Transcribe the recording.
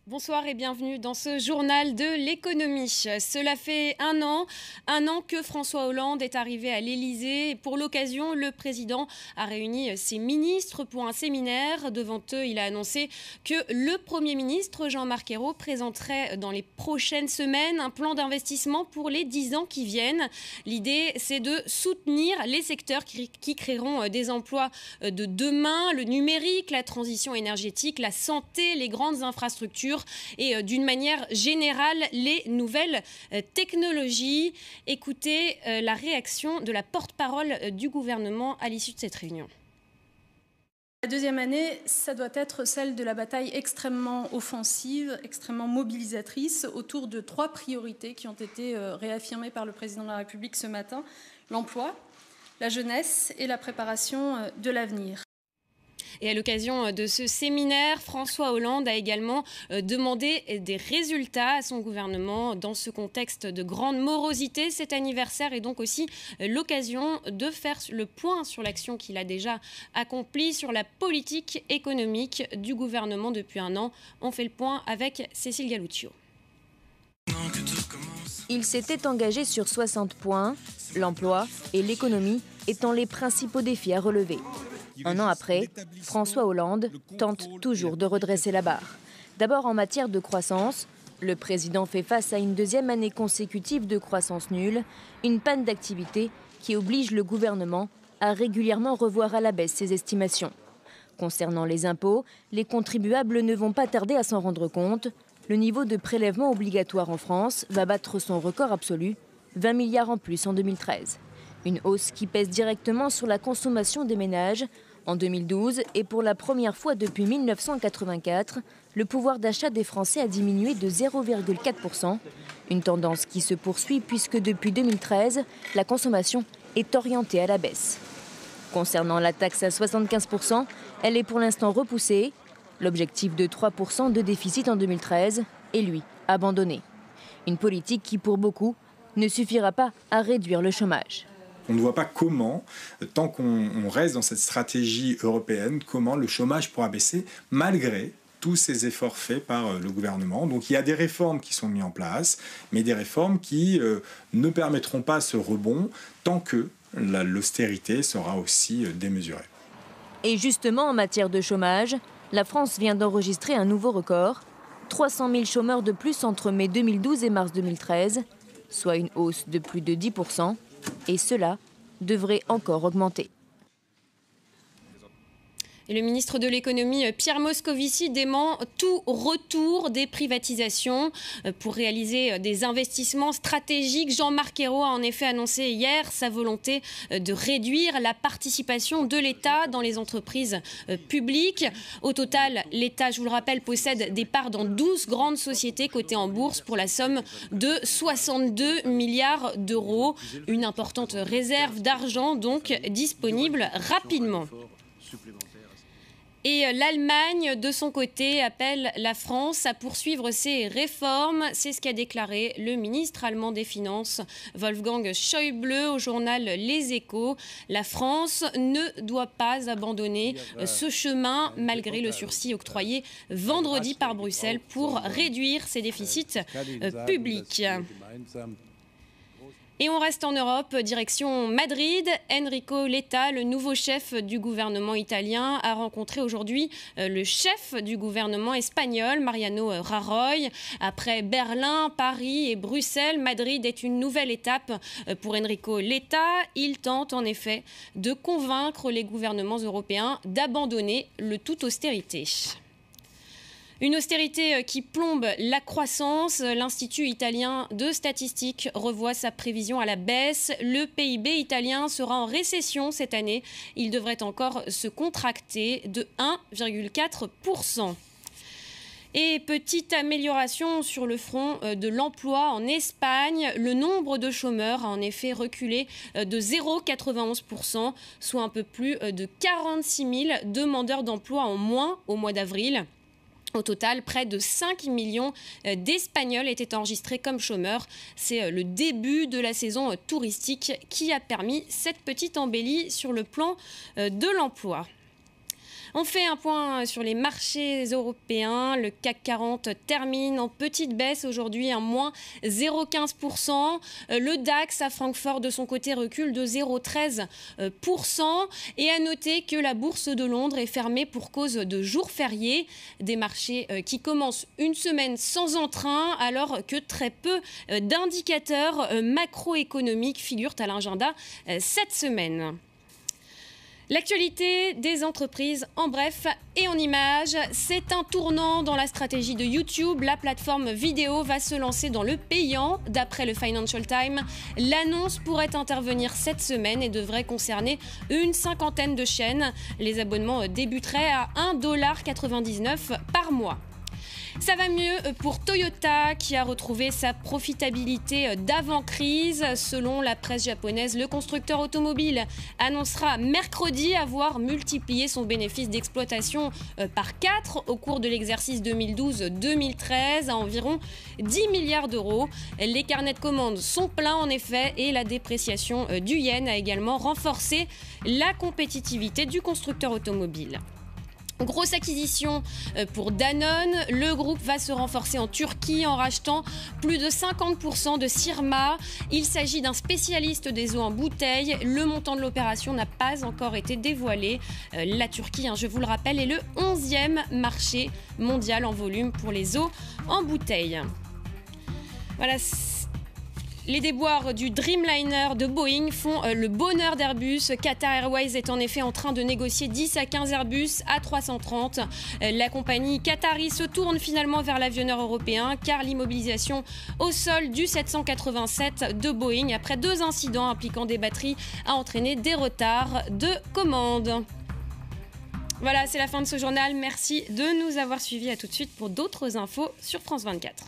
Bonsoir et bienvenue dans ce journal de l'économie. Cela fait un an que François Hollande est arrivé à l'Élysée. Pour l'occasion, le président a réuni ses ministres pour un séminaire. Devant eux, il a annoncé que le Premier ministre Jean-Marc Ayrault présenterait dans les prochaines semaines un plan d'investissement pour les 10 ans qui viennent. L'idée, c'est de soutenir les secteurs qui créeront des emplois de demain, le numérique, la transition énergétique, la santé, les grandes infrastructures et d'une manière générale les nouvelles technologies. Écoutez la réaction de la porte-parole du gouvernement à l'issue de cette réunion. La deuxième année, ça doit être celle de la bataille extrêmement offensive, extrêmement mobilisatrice autour de 3 priorités qui ont été réaffirmées par le président de la République ce matin: l'emploi, la jeunesse et la préparation de l'avenir. Et à l'occasion de ce séminaire, François Hollande a également demandé des résultats à son gouvernement dans ce contexte de grande morosité. Cet anniversaire est donc aussi l'occasion de faire le point sur l'action qu'il a déjà accomplie, sur la politique économique du gouvernement depuis un an. On fait le point avec Cécile Galluccio. Il s'était engagé sur 60 points, l'emploi et l'économie étant les principaux défis à relever. Un an après, François Hollande tente toujours de redresser la barre. D'abord en matière de croissance, le président fait face à une deuxième année consécutive de croissance nulle, une panne d'activité qui oblige le gouvernement à régulièrement revoir à la baisse ses estimations. Concernant les impôts, les contribuables ne vont pas tarder à s'en rendre compte. Le niveau de prélèvement obligatoire en France va battre son record absolu, 20 milliards en plus en 2013. Une hausse qui pèse directement sur la consommation des ménages. En 2012, et pour la première fois depuis 1984, le pouvoir d'achat des Français a diminué de 0,4%. Une tendance qui se poursuit puisque depuis 2013, la consommation est orientée à la baisse. Concernant la taxe à 75%, elle est pour l'instant repoussée. L'objectif de 3% de déficit en 2013 est, lui, abandonné. Une politique qui, pour beaucoup, ne suffira pas à réduire le chômage. On ne voit pas comment, tant qu'on reste dans cette stratégie européenne, comment le chômage pourra baisser malgré tous ces efforts faits par le gouvernement. Donc il y a des réformes qui sont mises en place, mais des réformes qui ne permettront pas ce rebond tant que l'austérité sera aussi démesurée. Et justement, en matière de chômage, la France vient d'enregistrer un nouveau record. 300 000 chômeurs de plus entre mai 2012 et mars 2013, soit une hausse de plus de 10%. Et cela devrait encore augmenter. Et le ministre de l'économie, Pierre Moscovici, dément tout retour des privatisations pour réaliser des investissements stratégiques. Jean-Marc Ayrault a en effet annoncé hier sa volonté de réduire la participation de l'État dans les entreprises publiques. Au total, l'État, je vous le rappelle, possède des parts dans 12 grandes sociétés cotées en bourse pour la somme de 62 milliards d'euros. Une importante réserve d'argent donc disponible rapidement. Et l'Allemagne, de son côté, appelle la France à poursuivre ses réformes. C'est ce qu'a déclaré le ministre allemand des Finances, Wolfgang Schäuble, au journal Les Échos. La France ne doit pas abandonner ce chemin, malgré le sursis octroyé vendredi par Bruxelles pour réduire ses déficits publics. Et on reste en Europe, direction Madrid. Enrico Letta, le nouveau chef du gouvernement italien, a rencontré aujourd'hui le chef du gouvernement espagnol, Mariano Rajoy. Après Berlin, Paris et Bruxelles, Madrid est une nouvelle étape pour Enrico Letta. Il tente en effet de convaincre les gouvernements européens d'abandonner le tout austérité. Une austérité qui plombe la croissance. L'Institut italien de statistique revoit sa prévision à la baisse. Le PIB italien sera en récession cette année. Il devrait encore se contracter de 1,4%. Et petite amélioration sur le front de l'emploi en Espagne. Le nombre de chômeurs a en effet reculé de 0,91%, soit un peu plus de 46 000 demandeurs d'emploi en moins au mois d'avril. Au total, près de 5 millions d'Espagnols étaient enregistrés comme chômeurs. C'est le début de la saison touristique qui a permis cette petite embellie sur le plan de l'emploi. On fait un point sur les marchés européens. Le CAC 40 termine en petite baisse aujourd'hui, un moins 0,15%. Le DAX à Francfort, de son côté, recule de 0,13%. Et à noter que la bourse de Londres est fermée pour cause de jours fériés. Des marchés qui commencent une semaine sans entrain, alors que très peu d'indicateurs macroéconomiques figurent à l'agenda cette semaine. L'actualité des entreprises en bref et en images, c'est un tournant dans la stratégie de YouTube. La plateforme vidéo va se lancer dans le payant. D'après le Financial Times, l'annonce pourrait intervenir cette semaine et devrait concerner une cinquantaine de chaînes. Les abonnements débuteraient à 1,99$ par mois. Ça va mieux pour Toyota qui a retrouvé sa profitabilité d'avant-crise. Selon la presse japonaise, le constructeur automobile annoncera mercredi avoir multiplié son bénéfice d'exploitation par 4 au cours de l'exercice 2012-2013 à environ 10 milliards d'euros. Les carnets de commandes sont pleins en effet et la dépréciation du yen a également renforcé la compétitivité du constructeur automobile. Grosse acquisition pour Danone. Le groupe va se renforcer en Turquie en rachetant plus de 50% de Sirma. Il s'agit d'un spécialiste des eaux en bouteille. Le montant de l'opération n'a pas encore été dévoilé. La Turquie, je vous le rappelle, est le 11e marché mondial en volume pour les eaux en bouteille. Voilà. Les déboires du Dreamliner de Boeing font le bonheur d'Airbus. Qatar Airways est en effet en train de négocier 10 à 15 Airbus A330. La compagnie qatari se tourne finalement vers l'avionneur européen car l'immobilisation au sol du 787 de Boeing après 2 incidents impliquant des batteries a entraîné des retards de commande. Voilà, c'est la fin de ce journal. Merci de nous avoir suivis. À tout de suite pour d'autres infos sur France 24.